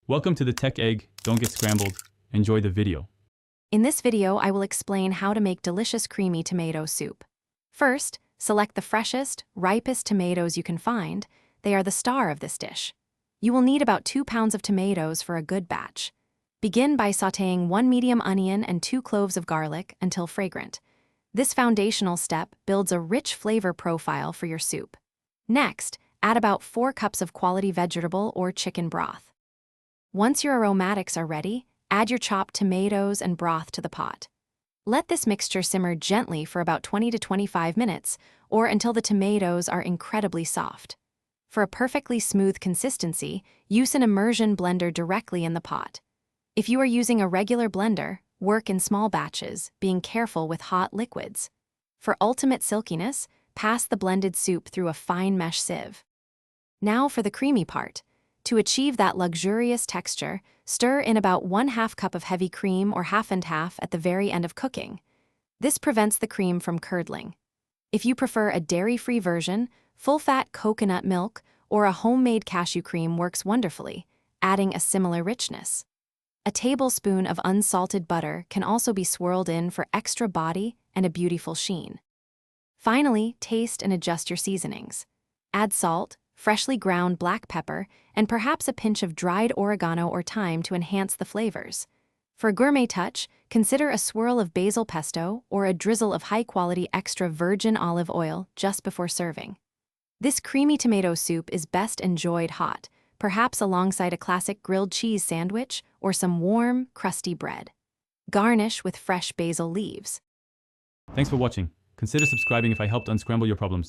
Welcome to the Tech Egg. Don't get scrambled. Enjoy the video. In this video, I will explain how to make delicious creamy tomato soup. First, select the freshest, ripest tomatoes you can find. They are the star of this dish. You will need about 2 pounds of tomatoes for a good batch. Begin by sautéing 1 medium onion and 2 cloves of garlic until fragrant. This foundational step builds a rich flavor profile for your soup. Next, add about 4 cups of quality vegetable or chicken broth. Once your aromatics are ready, add your chopped tomatoes and broth to the pot. Let this mixture simmer gently for about 20 to 25 minutes, or until the tomatoes are incredibly soft. For a perfectly smooth consistency, use an immersion blender directly in the pot. If you are using a regular blender, work in small batches, being careful with hot liquids. For ultimate silkiness, pass the blended soup through a fine mesh sieve. Now for the creamy part. To achieve that luxurious texture, stir in about 1/2 cup of heavy cream or half and half at the very end of cooking. This prevents the cream from curdling. If you prefer a dairy-free version, full-fat coconut milk or a homemade cashew cream works wonderfully, adding a similar richness. A tablespoon of unsalted butter can also be swirled in for extra body and a beautiful sheen. Finally, taste and adjust your seasonings. Add salt, freshly ground black pepper, and perhaps a pinch of dried oregano or thyme to enhance the flavors. For a gourmet touch, consider a swirl of basil pesto or a drizzle of high-quality extra virgin olive oil just before serving. This creamy tomato soup is best enjoyed hot, perhaps alongside a classic grilled cheese sandwich or some warm, crusty bread. Garnish with fresh basil leaves. Thanks for watching. Consider subscribing if I helped unscramble your problems.